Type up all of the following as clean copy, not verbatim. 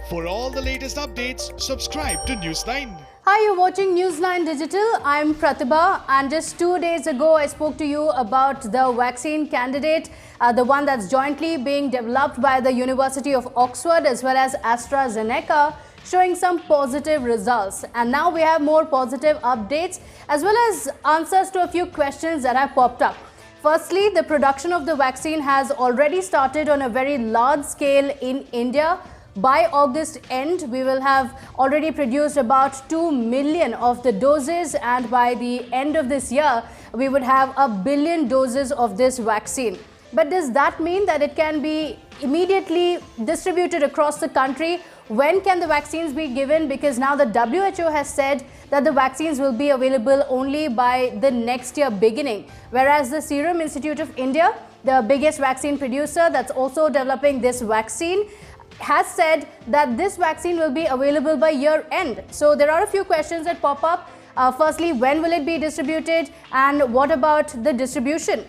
For all the latest updates, subscribe to News9. Hi, you're watching News9 Digital. I'm Pratibha, and just 2 days ago I spoke to you about the vaccine candidate, the one that's jointly being developed by the University of Oxford as well as AstraZeneca, showing some positive results. And now we have more positive updates as well as answers to a few questions that have popped up. Firstly, the production of the vaccine has already started on a very large scale in India. By August end, we will have already produced about 2 million of the doses, and by the end of this year, we would have 1 billion doses of this vaccine. But does that mean that it can be immediately distributed across the country? When can the vaccines be given? Because now the WHO has said that the vaccines will be available only by the next year beginning, whereas the Serum Institute of India, the biggest vaccine producer that's also developing this vaccine, has said that this vaccine will be available by year end. So there are a few questions that pop up. Firstly, when will it be distributed, and what about the distribution?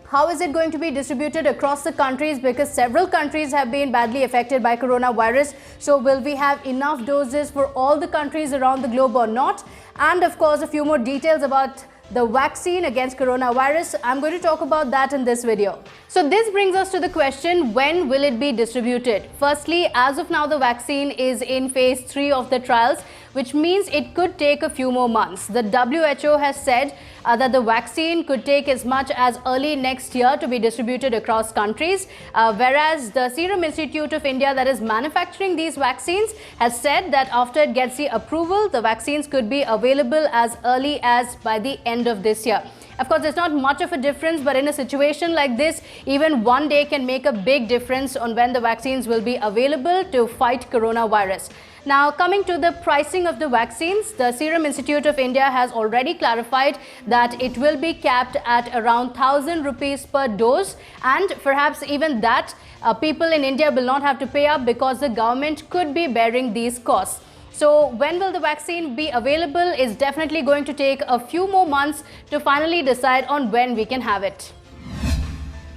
How is it going to be distributed across the countries, because several countries have been badly affected by coronavirus? So will we have enough doses for all the countries around the globe or not? And of course, a few more details about the vaccine against coronavirus. I'm going to talk about that in this video. So this brings us to the question, when will it be distributed? Firstly, as of now, the vaccine is in phase 3 of the trials, which means it could take a few more months. The WHO has said that the vaccine could take as much as early next year to be distributed across countries, whereas the Serum Institute of India, that is manufacturing these vaccines, has said that after it gets the approval, the vaccines could be available as early as by the end of this year. Of course, there's not much of a difference, but in a situation like this, even one day can make a big difference on when the vaccines will be available to fight coronavirus. Now, coming to the pricing of the vaccines, the Serum Institute of India has already clarified that it will be capped at around 1,000 rupees per dose, and perhaps even that people in India will not have to pay up because the government could be bearing these costs. So when will the vaccine be available is definitely going to take a few more months to finally decide on when we can have it.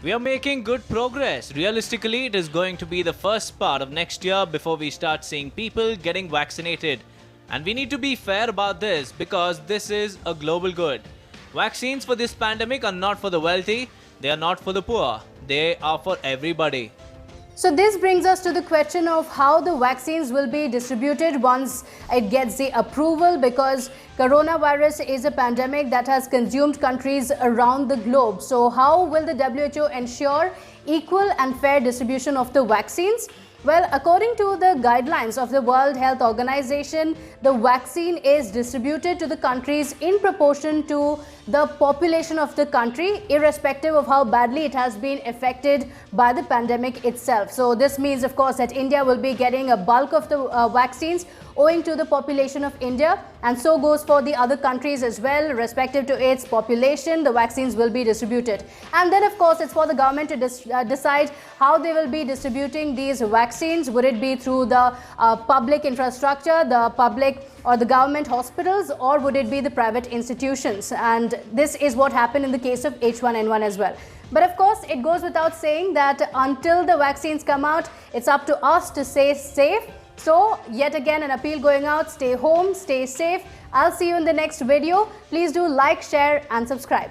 We are making good progress. Realistically, it is going to be the first part of next year before we start seeing people getting vaccinated. And we need to be fair about this because this is a global good. Vaccines for this pandemic are not for the wealthy, they are not for the poor, they are for everybody. So this brings us to the question of how the vaccines will be distributed once it gets the approval, because coronavirus is a pandemic that has consumed countries around the globe. So how will the WHO ensure equal and fair distribution of the vaccines? Well, according to the guidelines of the World Health Organization, the vaccine is distributed to the countries in proportion to the population of the country, irrespective of how badly it has been affected by the pandemic itself. So this means, of course, that India will be getting a bulk of the vaccines owing to the population of India, and so goes for the other countries as well. Respective to its population, the vaccines will be distributed. And then, of course, it's for the government to decide how they will be distributing these vaccines. Would it be through the public infrastructure, the public or the government hospitals, or would it be the private institutions? And this is what happened in the case of H1N1 as well. But of course, it goes without saying that until the vaccines come out, it's up to us to stay safe. So yet again, an appeal going out: stay home, stay safe. I'll see you in the next video. Please do like, share and subscribe.